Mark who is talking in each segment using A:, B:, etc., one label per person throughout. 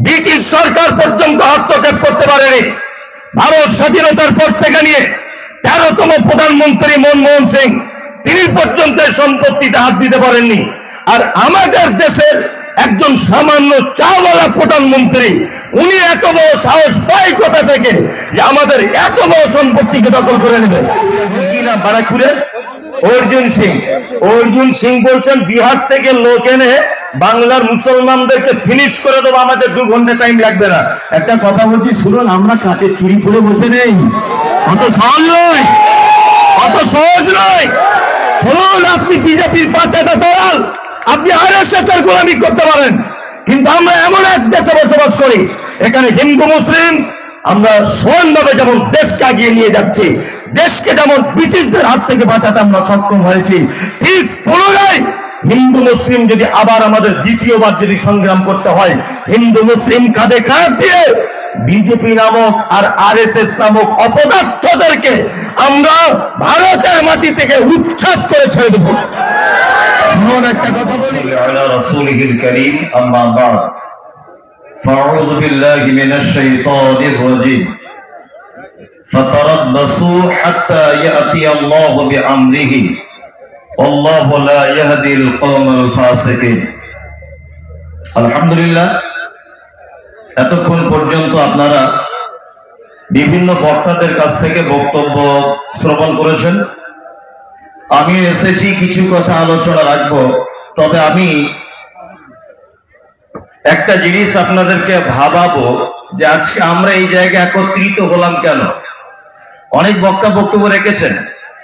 A: British সরকার পর্যন্ত হস্তক্ষেপ করতে পারেনি। ভারত স্বাধীনতার পর থেকে নিয়ে 13তম প্রধানমন্ত্রী মনমোহন সিং তিনি পর্যন্ত সম্পত্তিতে হাত দিতে পারেননি। আর আমাদের দেশের একজন সামান্য চাওয়ালা প্রধানমন্ত্রী উনি এত বড় সাহস পায় কোথা থেকে যে আমাদের এত বড় সম্পত্তিকে দখল করে নেবে? বারাকপুরে অর্জুন সিং বলছেন বিহার থেকে লোক এনে বাংলার মুসলমানদেরকে ফিনিশ করে দেবো, আমাদের 2 ঘন্টা টাইম লাগবে না। একটা কথা বলছি শুনুন, আমরা কাঁচের চুরি করে বসে নেই, অত সহজ নয়, অত সহজ নয়। শুনুন, আপনি বিজেপির পাঁচটা দল, আপনি আরএসএস এর গোলামি করতে পারেন, কিন্তু আমরা এমন এক দেশে বসবাস করি এখানে হিন্দু মুসলিম আমরা সমানভাবে যেমন দেশকে এগিয়ে নিয়ে যাচ্ছি, দেশকে যেমন ব্রিটিশদের হাত থেকে বাঁচাতে আমরা সক্ষম হয়েছি, ঠিক পুনরায় হিন্দু মুসলিম যদি আবার আমাদের দ্বিতীয়বার যদি সংগ্রাম করতে হয়, হিন্দু মুসলিম কাঁধে কাঁধ দিয়ে বিজেপি নামক আর আরএসএস নামক অপদার্থদেরকে আমরা ভারতের মাটি থেকে উচ্ছেদ করে ছেড়ে দেব। একটা কথা বলি, আলা রাসূলিল কারীম, আম্মা বা'দ, ফাউযু বিল্লাহি মিনাশ শাইতানির রাজীম, ফাতারাব্বাসু হাত্তা ইয়াতি আল্লাহু বিআমরিহি, আল্লাহু লা ইয়াহদিল কওমাল ফাসিকিন। আলহামদুলিল্লাহ, এতক্ষণ পর্যন্ত আপনারা বিভিন্ন বক্তাদের কাছ থেকে বক্তব্য শ্রবণ করেছেন। আমি এসেছি কিছু কথা আলোচনা রাখবো, তবে আমি একটা জিনিস আপনাদেরকে ভাবাবো যে আজকে আমরা এই জায়গায় একত্রিত হলাম কেন। অনেক বক্তা বক্তব্য রেখেছেন,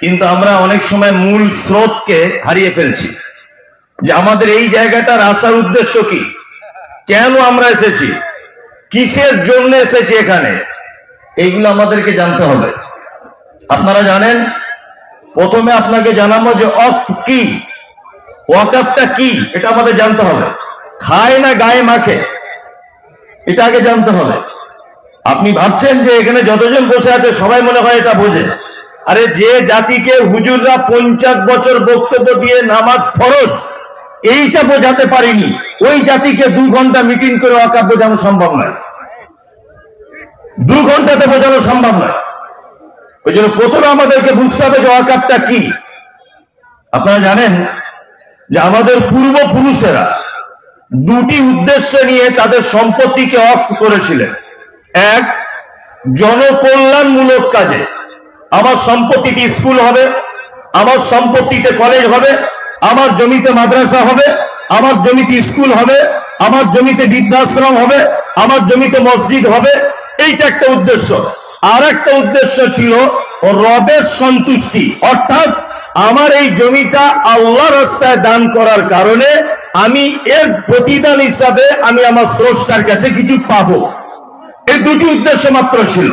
A: কিন্তু আমরা অনেক সময় মূল স্রোতকে হারিয়ে ফেলছি, যে আমাদের এই জায়গাটার আসার উদ্দেশ্য কি, কেন আমরা এসেছি, কিসের জন্য এসেছি এখানে, এইগুলো আমাদেরকে জানতে হবে। আপনারা জানেন, প্রথমে আপনাকে জানাবো যে ওয়াকফ কি, ওয়াকফটা কি এটা আমাদের জানতে হবে। খায় না গায়ে মাখে, এটা আগে জানতে হবে। আপনি ভাবছেন যে এখানে যতজন বসে আছে সবাই মনে হয় এটা বোঝে। আরে যে জাতিকে হুজুররা 50 বছর বক্তব্য দিয়ে নামাজ ফরজ এইটা বোঝাতে পারিনি, ওই জাতিকে 2 ঘন্টা মিটিং করে ওয়াকফ বোঝানো সম্ভব নয়, 2 ঘন্টাতে বোঝানো সম্ভব নয়। ওই জন্য প্রথমে আমাদেরকে বুঝতে হবে যে ওয়াকফটা কি। আপনারা জানেন যে আমাদের পূর্বপুরুষেরা 2টি উদ্দেশ্য নিয়ে তাদের সম্পত্তিকে ওয়াকফ করেছিলেন। এক, জনকল্যাণমূলক কাজে, আমার সম্পত্তিতে স্কুল হবে, আমার সম্পত্তিতে কলেজ হবে, আমার জমিতে মাদ্রাসা হবে, আমার জমিতে স্কুল হবে, আমার জমিতে বৃদ্ধাশ্রম হবে, আমার জমিতে মসজিদ হবে, এইটা একটা উদ্দেশ্য। আর একটা উদ্দেশ্য ছিল রবের সন্তুষ্টি, অর্থাৎ আমার এই জমিটা আল্লাহর রাস্তায় দান করার কারণে আমি এর প্রতিদান হিসাবে আমি আমার স্রষ্টার কাছে কিছু পাবো। এই 2টি উদ্দেশ্য মাত্র ছিল।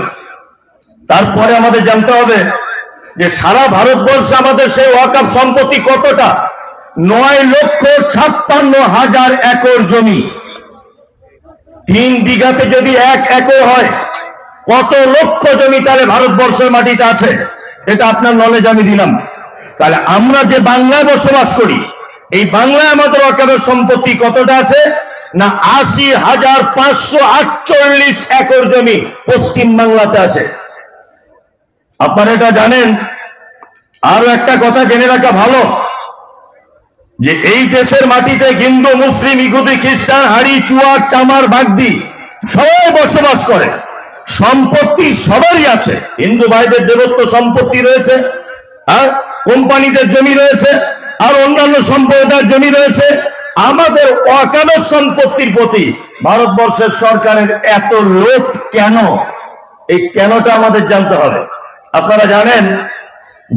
A: তারপরে আমাদের জানতে হবে যে সারা ভারতবর্ষে আমাদের সেই ওয়াকফ সম্পত্তি কতটা, 9,56,000 একর জমি। 3 বিঘাতে যদি 1 একর হয়, কত লক্ষ জমি তাহলে ভারতবর্ষের মাটিতে আছে, এটা আপনার নলেজ আমি দিলাম। তাহলে আমরা যে বাংলায় বসবাস করি, এই বাংলায় আমাদের ওয়াকফের সম্পত্তি কতটা আছে না 80,548 একর জমি পশ্চিম বাংলাতে আছে। আপনারা এটা জানেন। আরো একটা কথা জেনে রাখা ভালো, যে এই দেশের মাটিতে হিন্দু মুসলিম ইহুদি খ্রিস্টান হাড়ি চুয়ার চামার বাগদি সবাই বসবাস করে, সম্পত্তি সবারই আছে। হিন্দু ভাইদের দেবত্ব সম্পত্তি রয়েছে, আর কোম্পানিদের জমি রয়েছে, আর অন্যান্য সম্প্রদায়ের জমি রয়েছে। আমাদের ওয়াকফের সম্পত্তির প্রতি ভারতবর্ষের সরকারের এত লোভ কেন, এই কেনটা আমাদের জানতে হবে। আপনারা জানেন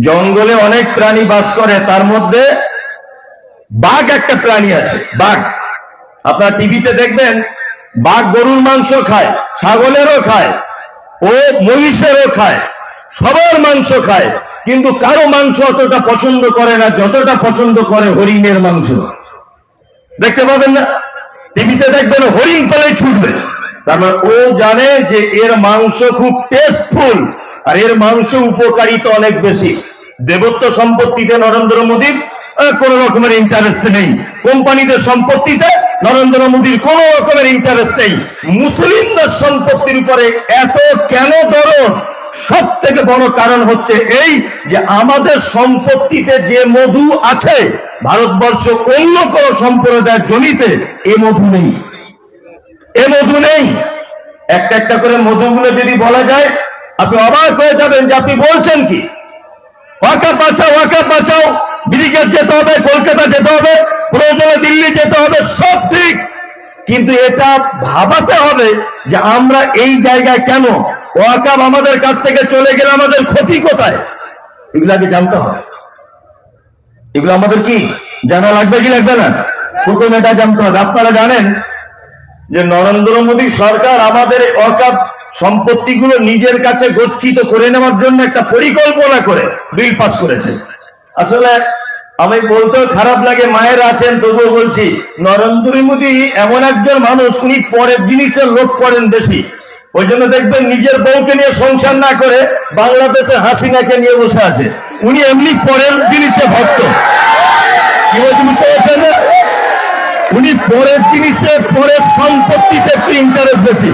A: জঙ্গলে অনেক প্রাণী বাস করে, তার মধ্যে বাঘ একটা প্রাণী আছে, বাঘ। আপনারা টিভিতে দেখবেন বাঘ গরুর মাংস খায়, ছাগলেরও খায়, ও মহিষেরও খায়, সবার মাংস খায়, কিন্তু কারো মাংস অতটা পছন্দ করে না যতটা পছন্দ করে হরিণের মাংস। দেখতে পাবেন না, টিভিতে দেখবেন হরিণ পেলে ছুটবে, তারপর ও জানে যে এর মাংস খুব টেস্টফুল আর এর মাংস উপকারিতা অনেক বেশি। দেবত্ব সম্পত্তিতে নরেন্দ্র মোদীর কোন রকমের ইন্টারেস্ট নেই, কোম্পানিদের সম্পত্তিতে নরেন্দ্র মোদীর কোন রকমের ইন্টারেস্ট নেই, মুসলিমদের সম্পত্তির উপরে এত কেন দরদ? সব থেকে বড় কারণ হচ্ছে এই যে আমাদের সম্পত্তিতে যে মধু আছে, ভারতবর্ষ অন্য কোন সম্প্রদায়ের জমিতে এ মধু নেই, এ মধু নেই। একটা একটা করে মধুগুলো যদি বলা যায়, আপনি অবাক হয়ে যাবেন যে আপনি বলছেন কি? ওয়াকাফ বাঁচাও, ওয়াকাফ বাঁচাও, ব্রিগেড যেতে হবে, কলকাতা যেতে হবে, প্রয়োজনে দিল্লি যেতে হবে, সব ঠিক, কিন্তু এটা ভাবাতে হবে যে আমরা এই জায়গায় কেন, ওয়াকাফ আমাদের কাছ থেকে চলে গেলে আমাদের ক্ষতি কোথায়, এগুলো আগে জানতে হবে। এগুলো আমাদের কি জানা লাগবে কি লাগবে না? প্রথম এটা জানতে হবে। আপনারা জানেন যে নরেন্দ্র মোদী সরকার আমাদের ওয়াকাফ সম্পত্তিগুলো নিজের কাছে গচ্ছিত করে নেওয়ার জন্য একটা পরিকল্পনা করে বিল পাস করেছে। আসলে আমি বলতেও খারাপ লাগে, মায়ের আছেন তবুও বলছি, নরেন্দ্র মোদী এমন একজন মানুষ, উনি পরের জিনিসের লোভ করেন বেশি। ওই জন্য দেখবেন নিজের বউকে নিয়ে সংসার না করে বাংলাদেশে হাসিনাকে নিয়ে বসে আছে। উনি এমনি পরের জিনিসে ভক্ত। কি বলছি বুঝতে পারছেন না? উনি পরের জিনিসে, পরের সম্পত্তিতে একটু ইন্টারেস্ট বেশি।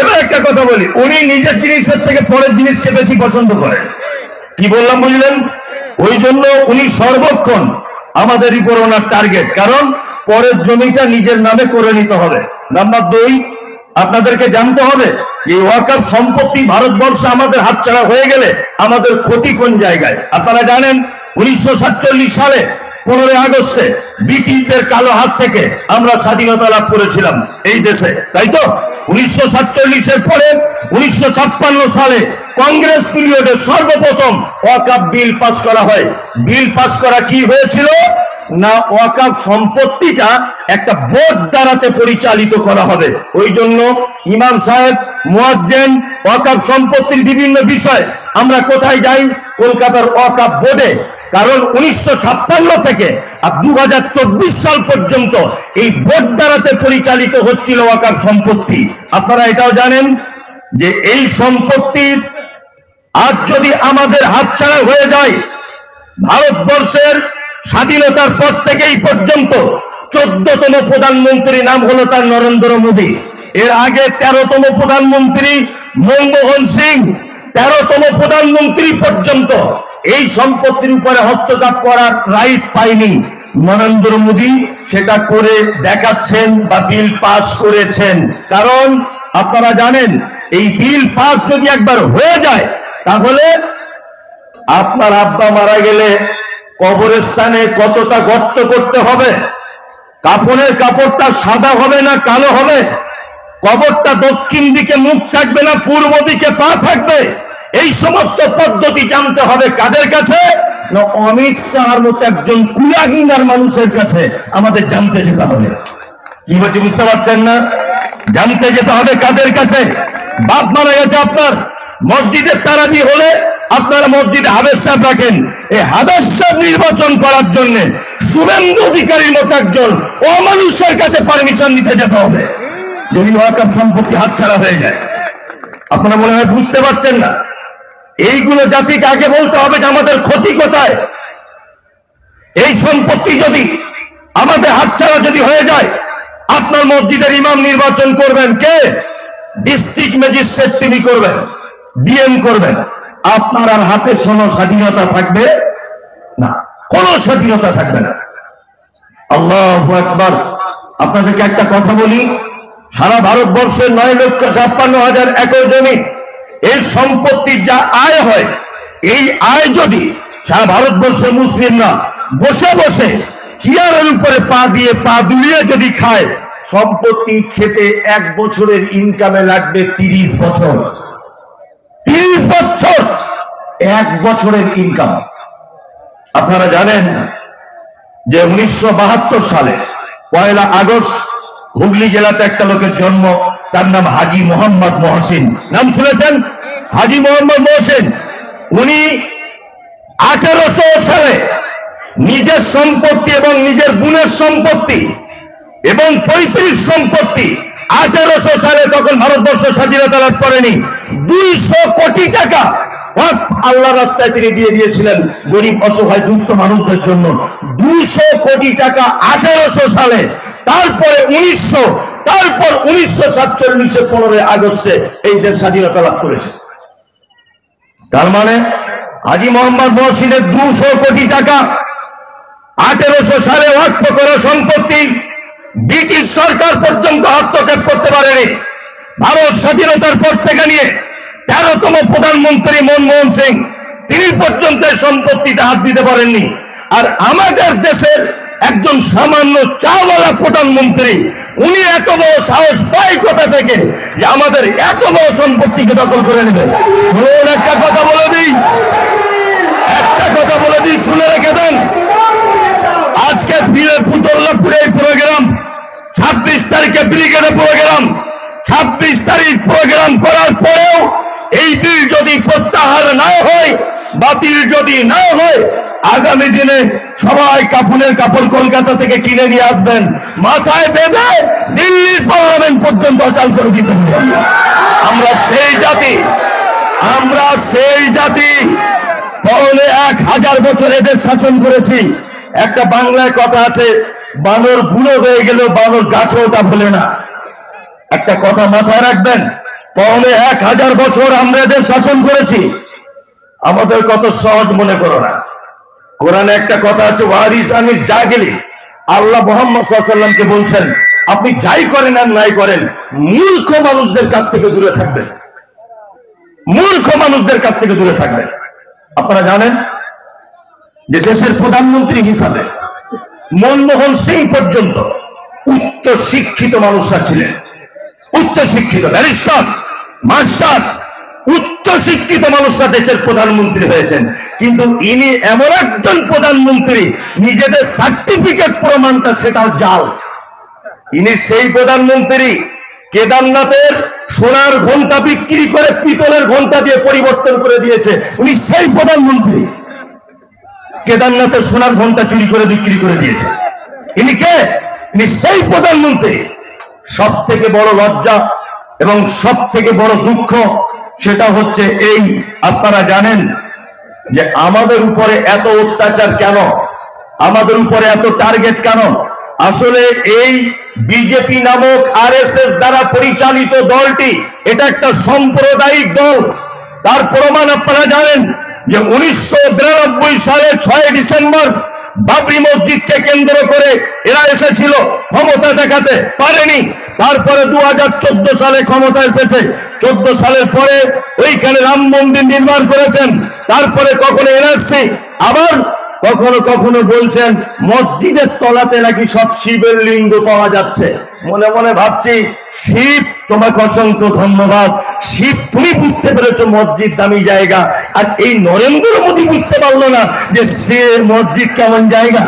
A: এবার একটা কথা বলি, উনি নিজের জিনিসের থেকে পরের জিনিসকে বেশি পছন্দ করেন। কি বললাম বুঝলেন? ওই জন্য উনি সর্বক্ষণ আমাদের উপর ওনার টার্গেট, কারণ পরের জমিটা নিজের নামে করে নিতে হবে। নাম্বার 2, আপনাদেরকে জানতে হবে যে ওয়াকাফ সম্পত্তি ভারতবর্ষে আমাদের হাতছাড়া হয়ে গেলে আমাদের ক্ষতি কোন জায়গায়। আপনারা জানেন 1947 সালে 15 আগস্টে ব্রিটিশদের কালো হাত থেকে আমরা স্বাধীনতা লাভ করেছিলাম এই দেশে, তাই তো? 1947-এর পরে 1956 সালে কংগ্রেস পিরিয়ডে সর্বপ্রথম ওয়াকাফ বিল পাস করা হয়। বিল পাস করা কি হয়েছিল না, ওয়াকাফ সম্পত্তিটা একটা বোর্ড দ্বারাতে পরিচালিত করা হবে। ওই জন্য ইমাম সাহেব, মুয়াজ্জিন, ওয়াকাফ সম্পত্তির বিভিন্ন বিষয় আমরা কোথায় যাই? কলকাতার ওয়াকাফ বোর্ডে। কারণ 1956 থেকে 2024 সাল পর্যন্ত এই বোর্ড দ্বারাতে পরিচালিত হচ্ছিল ওয়াকাফ সম্পত্তি। আপনারা এটাও জানেন যে এই সম্পত্তির আজ যদি আমাদের হাতছাড়া হয়ে যায়, ভারতবর্ষের স্বাধীনতার পর থেকে এই পর্যন্ত 14তম প্রধানমন্ত্রী নাম হলো তার নরেন্দ্র মোদী। এর আগে 13তম প্রধানমন্ত্রী মনমোহন সিং, 13তম প্রধানমন্ত্রী পর্যন্ত এই সম্পত্তির উপরে হস্তক্ষেপ করার রাইট পায়নি। নরেন্দ্র মোদী সেটা করে দেখাচ্ছেন বা বিল পাস করেছেন। কারণ আপনারা জানেন এই বিল পাস যদি একবার হয়ে যায়, তাহলে আপনার আব্বা মারা গেলে কবরস্থানে কতটা গর্ত করতে হবে, কাফনের কাপড়টা সাদা হবে না কালো হবে, কবরটা দক্ষিণ দিকে মুখ থাকবে না পূর্ব দিকে পা থাকবে, এই সমস্ত পদ্ধতি জানতে হবে কাদের কাছে? না অমিত শাহর মতো একজন কুলাঙ্গার মানুষের কাছে আমাদের জানতে যেতে হবে। কি বলছি বুঝতে পারছেন না? জানতে যেতে হবে কাদের কাছে? বাপ মারা গেছে আপনার, মসজিদের তারাবি হলে আপনারা মসজিদে হাবেজ সাহেব রাখেন, এই হাবেজ সাহেব নির্বাচন করার জন্য শুভেন্দু অধিকারীর মতো একজন অমানুষের কাছে পারমিশন নিতে যেতে হবে যদি ওয়াকাফ সম্পত্তি হাতছাড়া হয়ে যায়। আপনারা মনে হয় বুঝতে পারছেন না। এইগুলো জাতিকে আগে বলতে হবে যে আমাদের ক্ষতি কোথায়। এই সম্পত্তি যদি আমাদের হাতছাড়া যদি হয়ে যায়, আপনার মসজিদের ইমাম নির্বাচন করবেন কে? ডিস্ট্রিক্ট ম্যাজিস্ট্রেট তিনি করবেন, ডিএম করবেন। আপনার আর হাতে কোনো স্বাধীনতা থাকবে না, কোনো স্বাধীনতা থাকবে না। আল্লাহু আকবার। আপনাদেরকে একটা কথা বলি, সারা ভারতবর্ষের 9,56,000 একর জমি, এই সম্পত্তির যা আয় হয়, এই আয় যদি সারা ভারতবর্ষের মুসলিমরা বসে বসে চেয়ারের উপরে পা দিয়ে পা দুলিয়ে যদি খায়, সম্পত্তি খেতে 1 বছরের ইনকামে লাগবে 30 বছর। 30 বছর 1 বছরের ইনকাম। আপনারা জানেন যে 1972 সালে 1 আগস্ট হুগলি জেলাতে একটা লোকের জন্ম, তার নাম হাজী মোহাম্মদ মহসিন। নাম শুনেছেন? হাজী মোহাম্মদ মহসিন। উনি 1800 সালে নিজের সম্পত্তি এবং নিজের বোনের সম্পত্তি এবং পৈতৃক সম্পত্তি 1800 সালে তখন ভারতবর্ষ স্বাধীনতা লাভ করেনি, 200 কোটি টাকা আল্লাহ রাস্তায় তিনি দিয়ে দিয়েছিলেন গরিব অসহায় দুস্থ মানুষদের জন্য। 200 কোটি টাকা 1800 সালে। তারপরে 1900, তারপর 1947 15 আগস্টে এই দেশ স্বাধীনতা লাভ করেছে। তার মানে হাজী মোহাম্মদ মহসিনের 200 কোটি টাকা 1800 সালে ওয়াকফ করা সম্পত্তি ব্রিটিশ সরকার পর্যন্ত হস্তক্ষেপ করতে পারেনি। ভারত স্বাধীনতার পর থেকে নিয়ে 13তম প্রধানমন্ত্রী মনমোহন সিং, তিনি পর্যন্ত সম্পত্তিতে হাত দিতে পারেননি। আর আমাদের দেশের একজন সামান্য চাওয়ালা প্রধানমন্ত্রী, উনি এত বড় সাহস পায় কোথা থেকে যে আমাদের এত বড় সম্পত্তিকে দখল করে নেবে? শুনুন, একটা কথা বলে দিই, শুনে রেখে দেন। আজকে পুতল্লাপুরে এই প্রোগ্রাম, 26 তারিখে ব্রিগেডে প্রোগ্রাম, 26 তারিখ প্রোগ্রাম করার পরেও এই বিল যদি প্রত্যাহার না হয়, বাতিল যদি না হয়, আগামী দিনে সবাই কাপড়ের কাপড় কলকাতা থেকে কিনে নিয়ে আসবেন, মাথায় বেঁধে দিল্লির পার্লামেন্ট পর্যন্ত অচল করে দিতে হবে। আমরা সেই জাতি 1000 বছর এদের শাসন করেছি। একটা বাংলায় কথা আছে, বানর বুড়ো হয়ে গেল বানর গাছে ওটা ভোলে না। একটা কথা মাথায় রাখবেন, 1000 বছর আমরা এদের শাসন করেছি। আমাদের কত সহজ মনে করো না। কোরআনে একটা কথা আছে, ওয়ারিস আনিল জাহিলি। আল্লাহ মুহাম্মদ সাল্লাল্লাহু আলাইহি ওয়াসাল্লামকে বলছেন, আপনি যাই করেন আর নাই করেন, মূর্খ মানুষদের কাছ থেকে দূরে থাকবেন, মূর্খ মানুষদের কাছ থেকে দূরে থাকবেন। আপনারা জানেন যে দেশের প্রধানমন্ত্রী হিসাবে মনমোহন সিং পর্যন্ত উচ্চ শিক্ষিত মানুষরা ছিলেন, উচ্চ শিক্ষিত ব্যারিস্টার, মাস্টার, উচ্চ শিক্ষিত মানুষরা দেশের প্রধানমন্ত্রী হয়েছেন। কিন্তু ইনি এমন একজন প্রধানমন্ত্রী, নিজেদের সার্টিফিকেট প্রমাণটা সেটাও জাল। ইনি সেই প্রধানমন্ত্রী কেদারনাথের সোনার ঘন্টা বিক্রি করে পিতলের ঘন্টা দিয়ে পরিবর্তন করে দিয়েছে। উনি সেই প্রধানমন্ত্রী, কেদারনাথের সোনার ঘন্টা চুরি করে বিক্রি করে দিয়েছে। ইনি কে? ইনি সেই প্রধানমন্ত্রী। সব থেকে বড় লজ্জা এবং সব থেকে বড় দুঃখ সেটা হচ্ছে এই, আপনারা জানেন যে আমাদের উপরে এত অত্যাচার কেন, আমাদের উপরে এত টার্গেট কেন? আসলে এই বিজেপি নামক আরএসএস দ্বারা পরিচালিত দলটি, এটা একটা সাম্প্রদায়িক দল। তার প্রমাণ আপনারা জানেন যে 1992 সালে 6 ডিসেম্বর বাবরি মসজিদকে কেন্দ্র করে এরা এসেছিল, ক্ষমতা দেখাতে পারেনি। তারপরে 2014 সালে ক্ষমতা এসেছে, 14 সালের পরে ওইখানে রাম মন্দির নির্মাণ করেছেন। তারপরে কখনো এনআরসি, আবার কখনো কখনো বলছেন মসজিদের তলাতে নাকি সব শিবের লিঙ্গ পাওয়া যাচ্ছে। মনে মনে ভাবছি, শিব তোমাকে অসংখ্য ধন্যবাদ, শিব তুমি বুঝতে পেরেছো মসজিদ দামি জায়গা, আর এই নরেন্দ্র মোদী বুঝতে পারলো না যে সে মসজিদ কেমন জায়গা।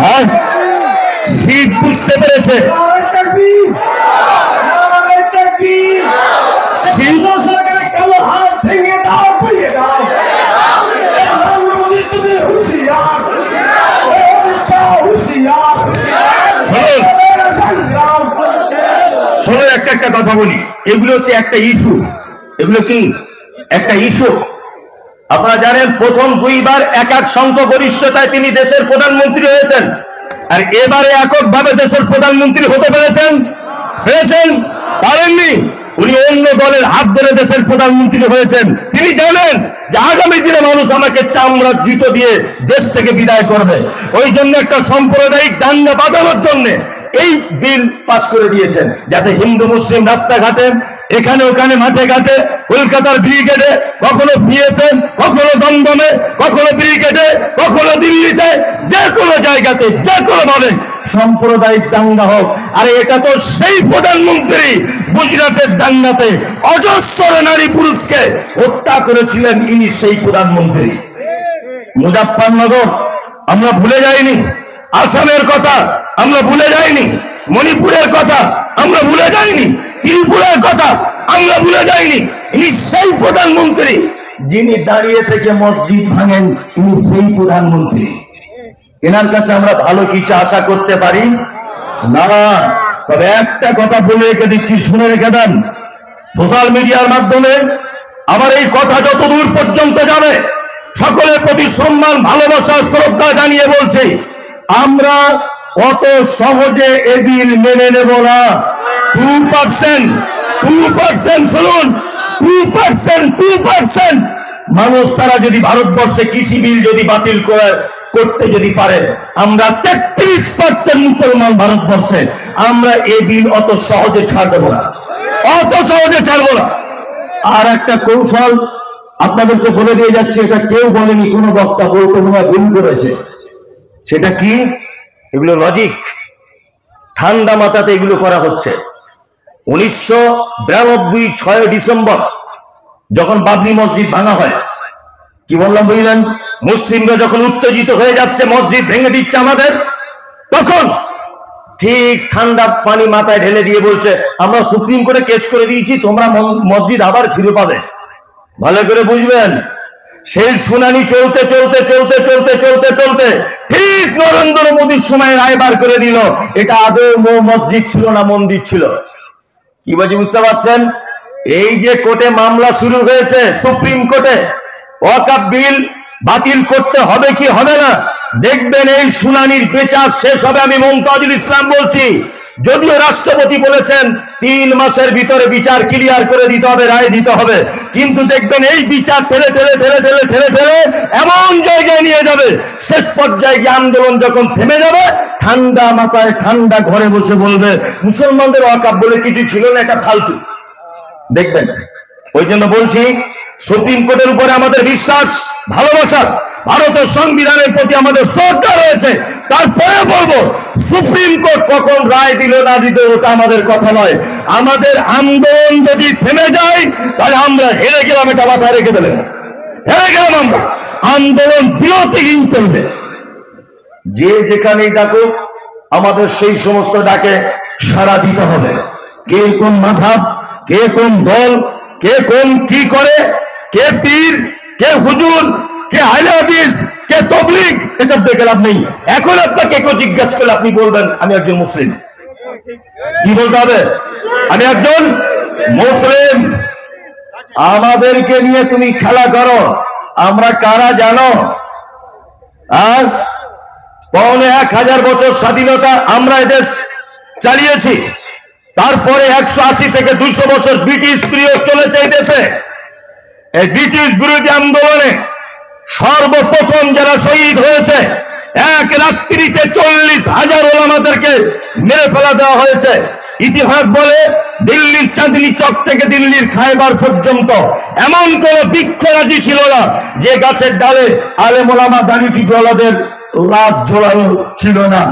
A: হ্যাঁ, শিব বুঝতে পেরেছে, শিব কালো হাত ভেঙে দাও, খুইয়ে দাও। একটা কথা বলি, এগুলো হচ্ছে একটা ইস্যু। এগুলো কি একটা ইস্যু? আপনারা জানেন প্রথম 2 বার এক সংখ্যাগরিষ্ঠতায় তিনি দেশের প্রধানমন্ত্রী হয়েছেন, আর এবারে এককভাবে দেশের প্রধানমন্ত্রী হতে পেরেছেন? পারেননি। উনি অন্য দলের হাত ধরে দেশের প্রধানমন্ত্রী হয়েছেন। তিনি জানেন যে আগামী দিনে মানুষ আমাকে চামড়ার জুতো দিয়ে দেশ থেকে বিদায় করবে। ওই জন্য একটা সাম্প্রদায়িক দাঙ্গা বাঁধানোর জন্য এই বিল পাস করে দিয়েছেন, যাতে হিন্দু মুসলিম রাস্তাঘাটে, এখানে ওখানে মাঠে ঘাটে, কলকাতার ব্রিগেডে, কখনো বিয়েতে, কখনো দমদমে, কখনো ব্রিগেডে, কখনো দিল্লিতে, যে কোনো জায়গাতে, যে কোনো ভাবে সাম্প্রদায়িক দাঙ্গা হোক। আর এটা তো সেই প্রধানমন্ত্রী গুজরাটের দাঙ্গাতে অজস্র নারী পুরুষকে হত্যা করেছিলেন, ইনি সেই প্রধানমন্ত্রী। মুজাফফরনগর আমরা ভুলে যাইনি, আসামের কথা আমরা ভুলে যাইনি, মণিপুরের কথা আমরা ভুলে যাইনি, ত্রিপুরার কথা আমরা ভুলে যাইনি। ইনি সেই প্রধানমন্ত্রী যিনি দাঁড়িয়ে থেকে মসজিদ ভাঙেন, ইনি সেই প্রধানমন্ত্রী। এনার কাছে আমরা ভালো কিছু আশা করতে পারি না। তবে একটা কথা বলে রেখে দিচ্ছি, শুনে রেখে দেন। সোশ্যাল মিডিয়ার মাধ্যমে আমার এই কথা যতদূর পর্যন্ত যাবে, সকলের প্রতি সম্মান, ভালোবাসা, শ্রদ্ধা জানিয়ে বলছি, আমরা অত সহজে এ বিল মেনে নেব না। 2% শুনুন, 2% মানুষ তারা যদি ভারতবর্ষে কৃষি বিল যদি বাতিল করতে যদি পারে, আমরা 33% মুসলমান ভারতবর্ষে, আমরা এই বিল অত সহজে ছাড় দেব না, অত সহজে ছাড়বো না। আর একটা কৌশল আপনাদেরকে বলে দিয়ে যাচ্ছে, এটা কেউ বলেনি, কোনো বক্তা বলতে মনে ভুল করেছে। সেটা কি? এগুলো লজিক, ঠান্ডা মাথাতে এগুলো করা হচ্ছে। 1992 6 ডিসেম্বর যখন বাবরি মসজিদ ভাঙা হয়, কি বললাম বুঝলেন? মুসলিমরা যখন উত্তেজিত হয়ে যাচ্ছে, মসজিদ ভেঙে দিচ্ছে আমাদের, তখন ঠিক ঠান্ডা পানি মাথায় ঢেলে দিয়ে বলছে, আমরা সুপ্রিম কোর্টে কেস করে দিয়েছি, তোমরা মসজিদ আবার ফিরে পাবে। ভালো করে বুঝবেন, সেই শুনানি চলতে চলতে চলতে চলতে চলতে চলতে ঠিক নরেন্দ্র মোদীর সময় রায় বার করে দিল, এটা আদৌ মসজিদ ছিল না মন্দির ছিল। কি বলছি বুঝতে পারছেন? এই যে কোর্টে মামলা শুরু হয়েছে, সুপ্রিম কোর্টে, ওয়াকফ বিল বাতিল করতে হবে কি হবে না, দেখবেন এই শুনানির বিচার শেষ হবে। আমি মুমতাজুল ইসলাম বলছি, যদিও রাষ্ট্রপতি বলেছেন 3 মাসের ভিতরে বিচার ক্লিয়ার করে দিতে হবে, রায় দিতে হবে, কিন্তু দেখবেন এই বিচার ঠেলে ঠেলে ঠেলে ঠেলে ঠেলে ঠেলে এমন জায়গায় নিয়ে যাবে, শেষ পর্যায়ে গিয়ে আন্দোলন যখন থেমে যাবে, ঠান্ডা মাথায় ঠান্ডা ঘরে বসে বলবে মুসলমানদের ওয়াকফ বলে কিছু ছিল না, এটা ফালতু। দেখবেন, ওই জন্য বলছি, সুপ্রিম কোর্টের উপরে আমাদের বিশ্বাস, ভালোবাসা, ভারতের সংবিধানের প্রতি আমাদের শ্রদ্ধা রয়েছে। তারপরে বলবো, সুপ্রিম কোর্ট কখন রায় দিল না দিল ওটা আমাদের কথা নয়। আমাদের আন্দোলন যদি থেমে যায়, তাহলে আমরা হেরে গেলাম, এটা মাথায় রেখে দেবেন, হেরে গেলাম আমরা। আন্দোলন বিরতিহীন চলবে, যে যেখানেই ডাকুক আমাদের সেই সমস্ত ডাকে সাড়া দিতে হবে। কে কোন মাযহাব, কে কোন দল, কে কোন কি করে, কে পীর, কে হুজুর, কে আহলে হাদিস, কে তাবলীগ, এসব দেখে লাভ নেই। এখন আপনাকে কেউ জিজ্ঞাসা করলে আপনি বলবেন আমি একজন মুসলিম। কি বলতে হবে? আমি একজন মুসলিম। আমাদেরকে নিয়ে তুমি খেলা করো, আমরা কারা জানো? আর 1000 বছর স্বাধীনতা আমরা এদেশ চালিয়েছি, তারপরে 180 থেকে 200 বছর ব্রিটিশ পিরিয়ড চলেছে এই দেশে। এই ব্রিটিশ বিরোধী আন্দোলনে সর্বপ্রথম যারা শহীদ হয়েছে, এক রাত্রিতে 40,000 ওলামাদেরকে মেরে ফেলা দেওয়া হয়েছে। ইতিহাস বলে দিল্লির চাঁদনি চক থেকে দিল্লির খায়বার পর্যন্ত এমন কোন বৃক্ষরাজি ছিল না যে গাছের ডালে আলেম ওলামা দাড়ি টুপিওয়ালাদের লাশ ঝোলানো ছিল না।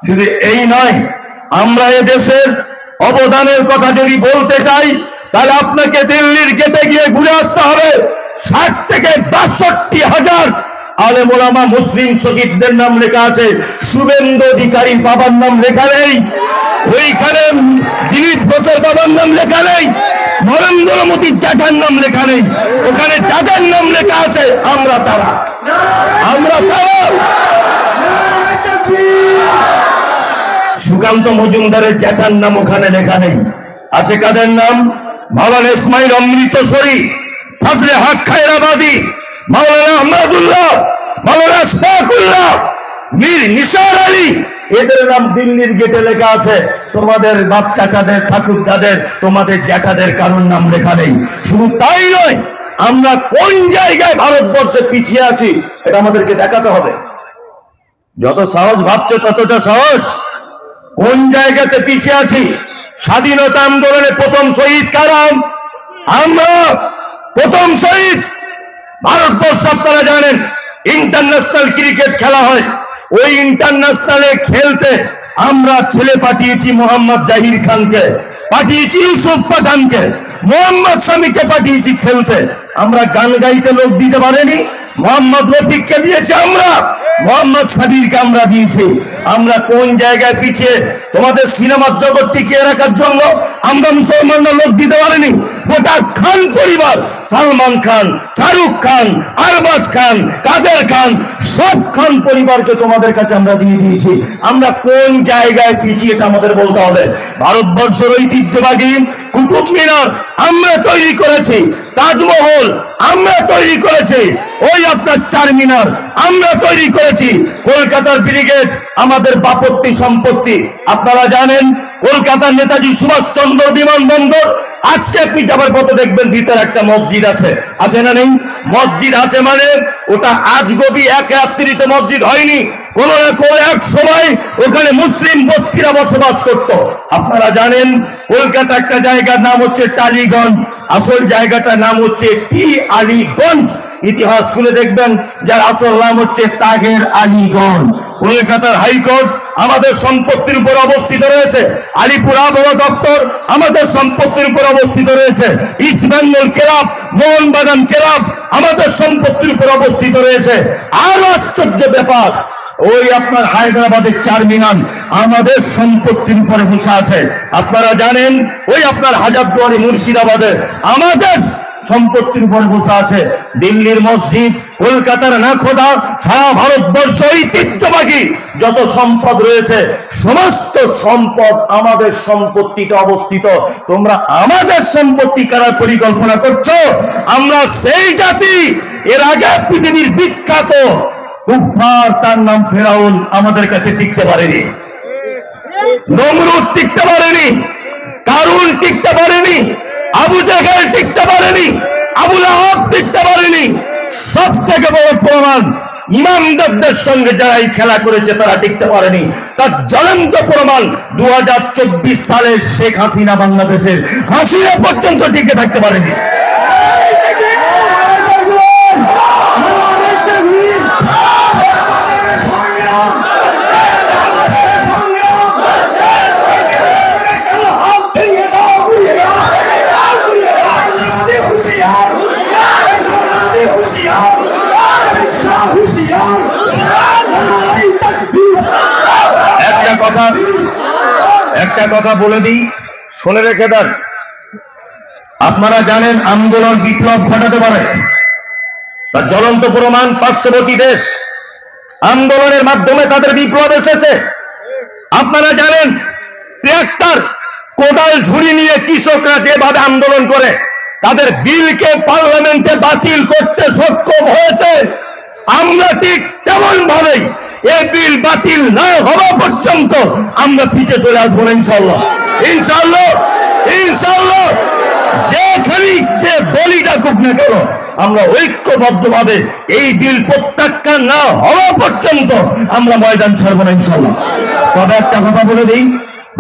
A: শুধু এই নয়, আমরা এদেশের অবদানের কথা যদি বলতে চাই, তাহলে আপনাকে দিল্লির গেটে গিয়ে ঘুরে আসতে হবে। 60 থেকে 62,000 আলেম ওলামা মুসলিম শহীদদের নাম লেখা আছে, শুভেন্দু অধিকারীর বাবার নাম লেখা নেই, ওইখানে দিলীপ ঘোষের বাবার নাম লেখা নেই, নরেন্দ্র মোদীর জ্যাঠার নাম লেখা নেই, ওখানে যাদের নাম লেখা আছে আমরা তারা, আমরা তারা। সুকান্ত মজুমদারের জ্যাঠার নাম ওখানে লেখা নেই, আছে কাদের নাম? মাওলানা ইসমাইল অমৃতসরী, ফজলে হক খায়রাবাদী, মাওলানা আহমদুল্লাহ, মাওলানা ইসফাকুল্লাহ, মীর নিসার আলী, এদের নাম দিল্লির গেটে লেখা আছে। তোমাদের বাপ চাচাদের, ঠাকুরদাদের, তোমাদের জ্যাঠাদের কারোর নাম লেখা নেই। শুধু তাই নয়, আমরা কোন জায়গায় ভারতবর্ষে পিছিয়ে আছি এটা আমাদেরকে দেখাতে হবে। যত সাহস ভাবছে ততটা সাহস। কোন জায়গাতে পিছিয়ে আছি? স্বাধীনতা আন্দোলনে প্রথম শহীদ কারা? আমরা প্রথম শহীদ। ভারতবর্ষ আপনারা জানেন ইন্টারন্যাশনাল ক্রিকেট খেলা হয়, ওই ইন্টারন্যাশনালে খেলতে আমরা ছেলে পাঠিয়েছি, মোহাম্মদ জাহির খানকে পাঠিয়েছি, ইউসুফ পাঠানকে, মোহাম্মদ শামিকে পাঠিয়েছি খেলতে। আমরা গান গাইতে লোক দিতে পারেনি, মোহাম্মদ রফিককে দিয়েছি আমরা। মোহাম্মদ সাবিরকে আমরা দিয়েছি। আমরা কোন জায়গায় পিছিয়ে? তোমাদের সিনেমার জগৎ টিকিয়ে রাখার জন্য আমরা মুসলমানরা লোক দিতে পারিনি। গোটা খান পরিবার, সালমান খান, শাহরুখ খান, আরবাজ খান, কাদের খান, সব খান পরিবারকে তোমাদের কাছে আমরা দিয়ে দিয়েছি। আমরা কোন জায়গায় পিছিয়ে এটা আমাদের বলতে হবে। ভারতবর্ষের ঐতিহ্যবাহী কুতুব মিনার আমরা তৈরি করেছি, তাজমহল আমরা তৈরি করেছি, ওই আপনার চারমিনার আমরা তৈরি করেছি, কলকাতার ব্রিগেড আমাদের বাপত্তি সম্পত্তি। আপনারা জানেন কলকাতার নেতাজি সুভাষচন্দ্র বিমানবন্দর, আজকে আপনি যাবার পথে দেখবেন ভিতরে একটা মসজিদ আছে, আছে না নেই? মসজিদ আছে মানে ওটা আজগবি এক রাত্রিতে মসজিদ হয়নি, কোন না কোন এক সময় ওখানে মুসলিম বস্তিরা বসবাস করত। আপনারা জানেন কলকাতা একটা জায়গার নাম হচ্ছে টালিগঞ্জ, আসল জায়গাটার নাম হচ্ছে টি আলীগঞ্জ। ইতিহাস খুলে দেখবেন যার আসল নাম হচ্ছে তাগের আলীগঞ্জ। কলকাতার হাইকোর্ট আমাদের সম্পত্তির উপর অবস্থিত রয়েছে, আলিপুর আবহাওয়া দপ্তর আমাদের সম্পত্তির উপর অবস্থিত রয়েছে, east Bengal club, Mohun Bagan club আমাদের সম্পত্তির উপর অবস্থিত রয়েছে। আর আশ্চর্য ব্যাপার, ওই আপনার হায়দ্রাবাদের চারমিনার আমাদের সম্পত্তির উপরে বসে আছে। আপনারা জানেন ওই আপনার হাজারদুয়ারি মুর্শিদাবাদের আমাদের সম্পত্তির উপর বসে আছে। দিল্লির মসজিদ, কলকাতার নাখোদা, সারা ভারতবর্ষ ঐতিহ্যবাহী যত সম্পদ রয়েছে সমস্ত সম্পদ আমাদের সম্পত্তিতে অবস্থিত। তোমরা আমাদের সম্পত্তি করার পরিকল্পনা করছো। আমরা সেই জাতি, এর আগে পৃথিবীর বিখ্যাত কুফার, তার নাম ফেরাউন, আমাদের কাছে টিকতে পারেনি, নমরুদ টিকতে পারেনি, কারুন টিকতে পারেনি, আবু জেহেল টিকতে পারেনি, আবু লাহাব টিকতে পারেনি। সব থেকে বড় প্রমাণ, ইমামদারদের সঙ্গে যারা এই খেলা করেছে তারা টিকতে পারেনি। তার জ্বলন্ত প্রমাণ 2024 সালের শেখ হাসিনা, বাংলাদেশের হাসিনা পর্যন্ত টিকে থাকতে পারেনি। একটা কথা বলে দিই, শুনে রেখে দেন। আপনারা জানেন আন্দোলন বিপ্লব ঘটাতে পারে, তার জ্বলন্ত প্রমাণ পার্শ্ববর্তী দেশ। আন্দোলনের মাধ্যমে তাদের বিপ্লব এসেছে। আপনারা জানেন ট্রাক্টর, কোদাল, ঝুড়ি নিয়ে কৃষকরা যেভাবে আন্দোলন করে তাদের বিলকে পার্লামেন্টে বাতিল করতে সক্ষম হয়েছে। আমরা ঠিক তেমন ভাবেই এই বিল বাতিল না হওয়া পর্যন্ত আমরা পিছিয়ে চলে আসবো না, ইনশাল্লাহ, ইনশাল্লাহ, ইনশাল্লাহ। যেখানে যে দলই ডাকুক না কেন আমরা ঐক্যবদ্ধভাবে এই বিল প্রত্যাখ্যান না হওয়া পর্যন্ত আমরা ময়দান ছাড়বো না, ইনশাল্লাহ। তবে একটা কথা বলে দিই,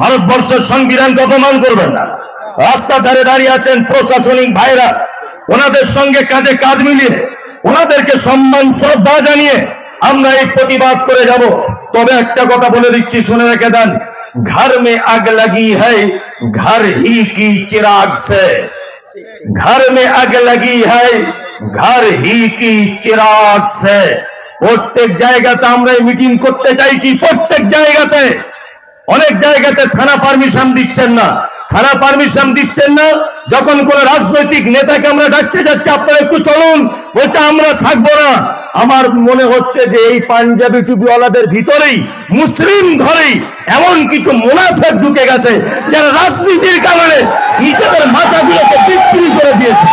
A: ভারতবর্ষের সংবিধানকে অপমান করবেন না। রাস্তা ধারে দাঁড়িয়ে আছেন প্রশাসনিক ভাইরা, ওনাদের সঙ্গে কাঁধে কাঁধ মিলিয়ে ওনাদেরকে সম্মান শ্রদ্ধা জানিয়ে আমরা এই প্রতিবাদ করে যাব। তবে একটা কথা বলে দিচ্ছি, শুনে রেখে দেন, ঘর মে আগ লাগি হ্যায় ঘর হি কি চিরাগ সে, ঘর মে আগ লাগি হ্যায় ঘর হি কি চিরাগ সে। প্রত্যেক জায়গাতে আমরা মিটিং করতে চাইছি, প্রত্যেক জায়গাতে। অনেক জায়গাতে থানা পারমিশন দিচ্ছেন না, থানা পারমিশন দিচ্ছেন না। যখন কোন রাজনৈতিক নেতাকে আমরা ডাকতে যাচ্ছি, আপনারা একটু চলুন, বলছে আমরা থাকবো না। আমার মনে হচ্ছে যে এই পাঞ্জাবি টুপিওয়ালাদের ভিতরেই, মুসলিম ঘরেই এমন কিছু মুনাফিক ঢুকে গেছে যারা রাজনীতির কারণে নিজেদের মাথাগুলোকে বিক্রি করে দিয়েছে।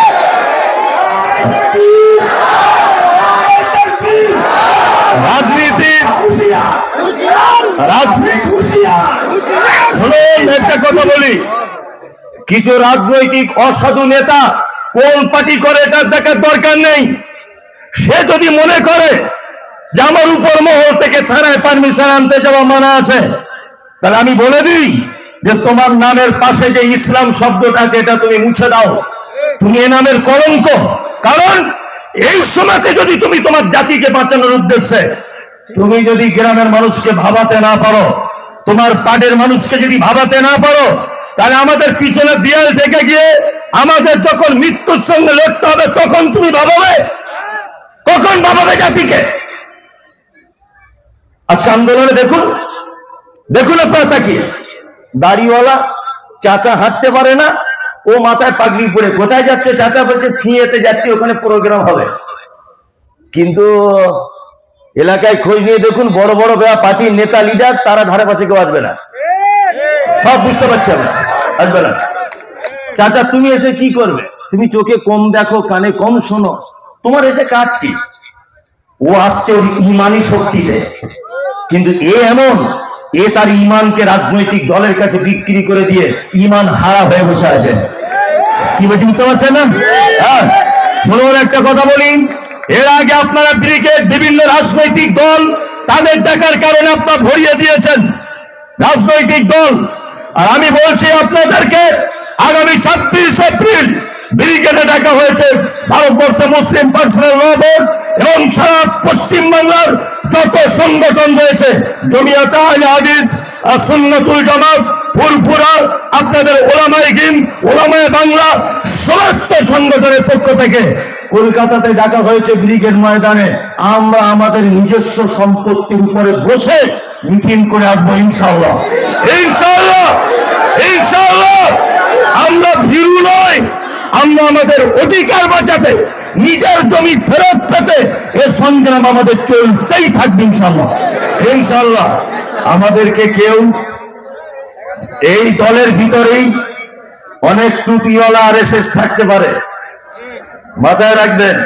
A: একটা কথা বলি, কিছু রাজনৈতিক অসাধু নেতা কোন পার্টি করে এটা দেখার দরকার নেই। সে যদি মনে করে যে আমার উপর মহল থেকে থানায় পারমিশন আনতে যাওয়া মানা আছে, তাহলে আমি বলে দিই যে তোমার নামের পাশে যে ইসলাম শব্দটা আছে এটা তুমি মুছে দাও। তুমি এ নামের কলঙ্ক। কারণ এই সময়তে যদি তুমি তোমার জাতিকে বাঁচানোর উদ্দেশ্যে তুমি যদি গ্রামের মানুষকে ভাবাতে না পারো, তোমার পাড়ের মানুষকে যদি ভাবাতে না পারো, তাহলে আমাদের পিছনে দেয়াল থেকে গিয়ে আমাদের যখন মৃত্যুর সঙ্গে লড়তে হবে তখন তুমি ভাবাবে, কখন ভাবাবে জাতিকে? আজকে আন্দোলনে দেখুন দেখুন আপনারা তাকিয়ে, দাড়িওয়ালা চাচা হাঁটতে পারে না, ও মাথায় পাগড়ি পরে কোথায় যাচ্ছে? চাচা বলছে ফিয়েতে যাচ্ছে, ওখানে প্রোগ্রাম হবে। কিন্তু এলাকায় খোঁজ নিয়ে দেখুন, বড় বড় পার্টির নেতা লিডার তারা ধারে পাশে কেউ আসবে না। সব বুঝতে পারছি আমরা, আসবে না। চাচা তুমি এসে কি করবে? তুমি চোখে কম দেখো, কানে কম শোনো, তোমার এসে কাজ কি? ও আসছে ওর ইমানি শক্তিতে, কিন্তু এ তার ইমানকে রাজনৈতিক দলের কাছে বিক্রি করে দিয়ে ইমান হারা হয়ে বসে আছে। কি বলছি বুঝতে পারছেন না? শুনুন একটা কথা বলি, এর আগে আপনারা ব্রিগেড বিভিন্ন রাজনৈতিক দল তাদের ডাকার কারণে আপনারা ভরিয়ে দিয়েছেন রাজনৈতিক দল। আর আমি বলছি আপনাদেরকে, আগামী 26 এপ্রিল ব্রিগেডে ডাকা হয়েছে ভারতবর্ষে মুসলিম পার্সোনাল ল বোর্ড এবং সারা পশ্চিমবাংলার যত সংগঠন রয়েছে, জমিয়তে আহলে হাদিস, সুন্নাতুল জামাত, ফুরফুরা, আপনাদের ওলামায়ে দ্বীন, ওলামায়ে বাংলা, সমস্ত সংগঠনের পক্ষ থেকে কলকাতাতে ডাকা হয়েছে ব্রিগেড ময়দানে। আমরা আমাদের নিজস্ব সম্পত্তির উপরে বসে মিটিং করে আসবো ইনশাআল্লাহ, ইনশাআল্লাহ, ইনশাআল্লাহ। আমরা ভীরু নই, আমরা আমাদের অধিকার বাঁচাতে, নিজের জমি ফেরত পেতে এর সংগ্রাম আমাদের চলতেই থাকবে ইনশাআল্লাহ, ইনশাআল্লাহ। আমাদেরকে কেউ এই দলের ভিতরেই অনেক টুপিওয়ালা আরএসএস থাকতে পারে, মাথায় রাখবেন।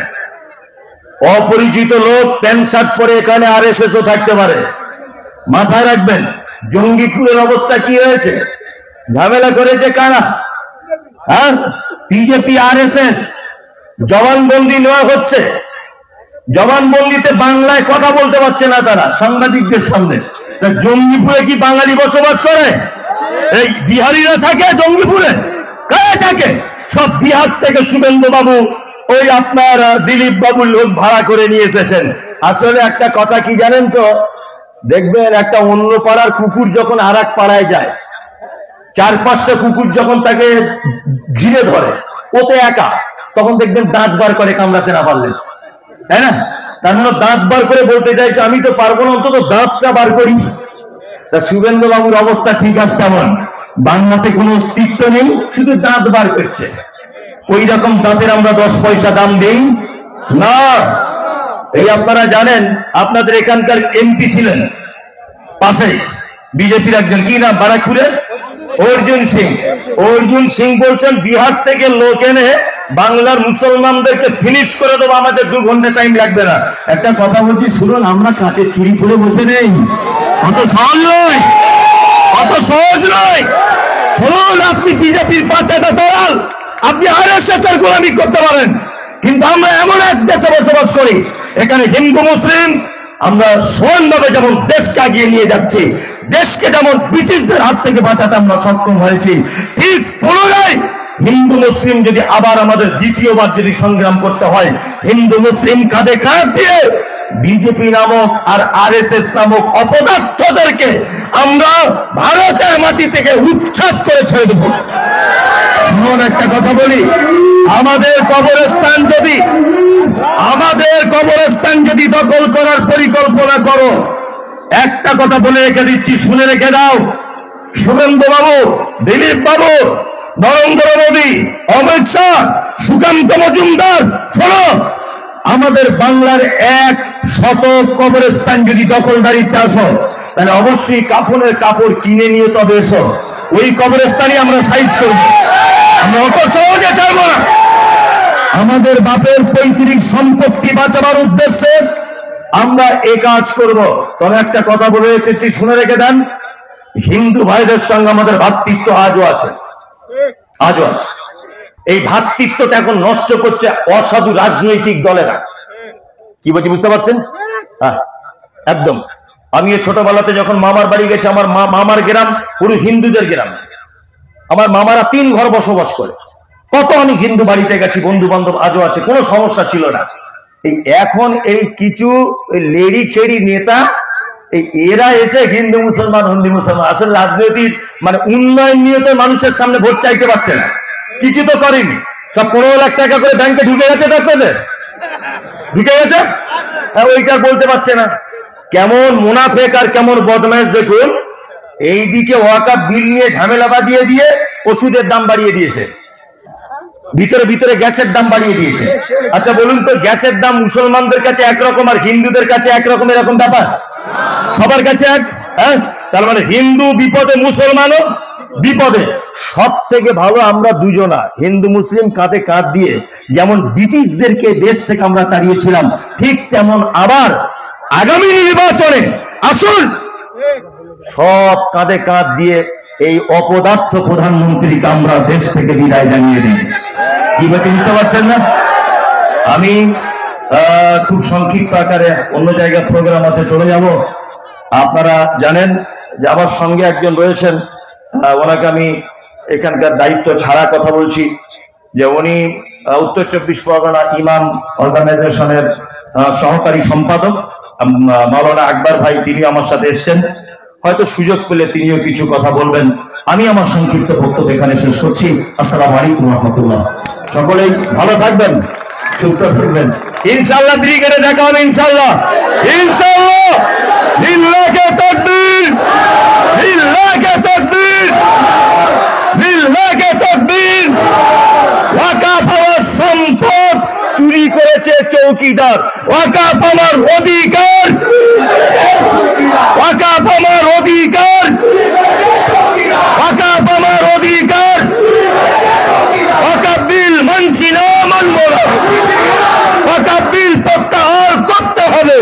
A: অপরিচিত লোক প্যান্ট শার্ট পরে এখানে আরএসএস ও থাকতে পারে, মাথায় রাখবেন। জঙ্গিপুরের অবস্থা কি হয়েছে? ঝামেলা করেছে কারা? BJP, RSS. জবানবন্দি নেওয়া হচ্ছে, জবানবন্দিতে বাংলায় কথা বলতে পারছে না তারা সাংবাদিকদের সামনে। জঙ্গিপুরে কি বাঙালি বসবাস করে? এই বিহারিরা থাকে জঙ্গিপুরে? কারা থাকে? সব বিহার থেকে শুভেন্দু বাবু, ওই আপনার দিলীপ বাবু লোক ভাড়া করে নিয়ে এসেছেন। আসলে একটা কথা কি জানেন তো, দেখবেন একটা অন্য পাড়ার কুকুর যখন আর এক পাড়ায় যায়, 4-5টা কুকুর যখন তাকে ঘিরে ধরে, ওতে একা, তখন দেখবেন দাঁত বার করে কামড়াতে না পারলে, তাই না? তার মানে দাঁত বার করে বলতে চাইছে আমি তো পারবো না, অন্তত দাঁতটা বার করি। তা শুভেন্দু বাবুর অবস্থা ঠিক আছে তেমন, বাংলাতে কোনো অস্তিত্ব নেই, শুধু দাঁত বার করছে। ওই রকম দাঁতের আমরা 10 পয়সা দাম দেই না। এই আপনারা জানেন, আপনাদের এখানকার এমপি ছিলেন পাশে বিজেপির একজন, কি নাম বারাকপুরের? অর্জুন সিং। অর্জুন সিং বলছেন বিহার থেকে লোক এনে বাংলার মুসলমানদেরকে ফিনিশ করে দেবো, আমাদের 2 ঘন্টা টাইম লাগবে না। একটা কথা বলছি শুনুন, আমরা কাঁচের চুরি করে বসে নেই, অত সহজ নয়, অত সহজ নয়। শুনুন, আপনি বিজেপির 5টা দল, আপনি আরএসএস এর গোলামি করতে পারেন, কিন্তু আমরা এমন এক দেশে বসবাস করি, এখানে হিন্দু মুসলিম আমরা সমানভাবে যেমন দেশকে এগিয়ে নিয়ে যাচ্ছি, দেশকে যেমন ব্রিটিশদের হাত থেকে বাঁচাতে আমরা সক্ষম হয়েছি, ঠিক পুনরায় হিন্দু মুসলিম যদি আবার আমাদের দ্বিতীয়বার যদি সংগ্রাম করতে হয়, হিন্দু মুসলিম কাঁধে কাঁধ দিয়ে বিজেপি নামক আর আরএসএস নামক অপদার্থদেরকে আমরা ভারতের মাটি থেকে উচ্ছেদ করে ছেড়ে দেব। একটা কথা বলি, আমাদের কবরস্থান যদি দখল করার পরিকল্পনা করো, একটা কথা বলে রেখে দিচ্ছি, শুনে রেখে দাও। শুভেন্দু বাবু, দিলীপ বাবু, নরেন্দ্র মোদী, অমিত শাহ, সুকান্ত মজুমদার, শোনো, আমাদের বাংলার 100 কবরস্থান যদি দখলদারিতে আসো, তাহলে অবশ্যই কাপড়ের কাপড় কিনে নিয়ে তবে এসো, ওই কবরস্থানই আমরা সাইজ করব। আমরা অত সহজে চাইবো না। আমাদের বাপের পৈতৃক সম্পত্তি বাঁচাবার উদ্দেশ্যে আমরা এ কাজ করব। তবে একটা কথা বলে রেখেছি, শুনে রেখে দেন, হিন্দু ভাইদের সঙ্গে আমাদের ভ্রাতৃত্ব আজও আছে, আজও আছে। এই ভ্রাতৃত্বটা এখন নষ্ট করছে অসাধু রাজনৈতিক দলেরা। কি বলছি বুঝতে পারছেন? হ্যাঁ, একদম। আমি ছোটবেলাতে যখন মামার বাড়ি গেছি, আমার মামার গ্রাম পুরো হিন্দুদের গ্রাম, আমার মামারা 3 ঘর বসবাস করে। কত আমি হিন্দু বাড়িতে গেছি, বন্ধু বান্ধব আজও আছে, কোনো সমস্যা ছিল না। এখন এই কিছু লেড়ি খেড়ি নেতা, এরা এসে হিন্দু মুসলমান, আসলে রাজনৈতিক মানে উন্নয়ন নিয়ে তো মানুষের সামনে ভোট চাইতে পারছে না, কিছু তো করেনি। সব 15 লাখ টাকা করে ব্যাংকে ঢুকে গেছে, আপনাদের ঢুকে গেছে, ওইটা বলতে পারছে না। কেমন মুনাফেক আর কেমন বদমাইশ দেখুন। এইদিকে ওয়াকাফ বিল নিয়ে ঝামেলা বাঁধিয়ে দিয়ে ওষুধের দাম বাড়িয়ে দিয়েছে, ভিতরে ভিতরে গ্যাসের দাম বাড়িয়ে দিয়েছে। আচ্ছা বলুন তো, গ্যাসের দাম মুসলমানদের কাছে একরকম আর হিন্দুদের কাছে একরকম, এরকম ব্যাপার? সবার কাছে এক। হ্যাঁ, তার মানে হিন্দু বিপদে মুসলমানও বিপদে। সব থেকে ভালো আমরা দুজনা, হিন্দু মুসলিম কাঁধে কাঁধ দিয়ে যেমন ব্রিটিশদেরকে দেশ থেকে আমরা তাড়িয়েছিলাম, ঠিক তেমন আবার আগামী নির্বাচনে আসুন সব কাঁধে কাঁধ দিয়ে এই অপদার্থ প্রধানমন্ত্রীকে আমরা দেশ থেকে বিদায় জানিয়ে দিই। কি বলতে বুঝতে পারছেন না? আমি খুব সংক্ষিপ্ত আকারে অন্য জায়গায় প্রোগ্রাম আছে, চলে যাব। আপনারা জানেন যে আমার সঙ্গে একজন রয়েছেন, ওনাকে আমি এখানকার দায়িত্ব ছাড়া কথা বলছি, যে উনি উত্তর 24 পরগনা ইমাম অর্গানাইজেশনের সহকারী সম্পাদক মাওলানা আকবর ভাই, তিনি আমার সাথে এসছেন। হয়তো সুযোগ পেলে তিনিও কিছু কথা বলবেন। আমি আমার সংক্ষিপ্ত বক্তব্য এখানে শেষ করছি। আসসালামু আলাইকুম ওয়া রাহমাতুল্লাহ। সকলেই ভালো থাকবেন, সুস্থ থাকবেন। ইনশাআল্লাহ ব্রিগেডে দেখা হবে ইনশাআল্লাহ। ইনশাআল্লাহ। লিল্লাহি তাকবীর, লিল্লাহি তাকবীর, লিল্লাহি তাকবীর। ওয়াকাফ আমার সম্পদ, চুরি করেছে চৌকিদার। ওয়াকাফ আমার অধিকার, ওয়াকাফ আমার অধিকার, ওয়াকাফ আমার অধিকার। ওয়াকাফ বিল মানছি না, মানব না। ওয়াকাফ বিল প্রত্যাহার করতে হবে,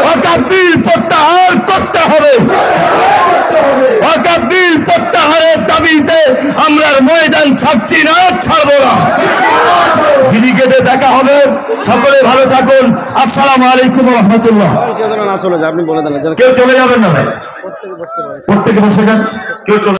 A: ওয়াকাফ বিল প্রত্যাহার করতে হবে। ওয়াকাফ বিল প্রত্যাহারের দাবিতে আমরা ময়দান ছাড়ছি না, ছাড়বো না। ব্রিগেডে দেখা হবে। সকলে ভালো থাকুন। আসসালামু আলাইকুম ওয়া রাহমাতুল্লাহ।
B: না চলে যায়, আপনি বলে দেন।
A: কেউ চলে যাবেন না ভাই, প্রত্যেকে বসে যান। কেউ চলে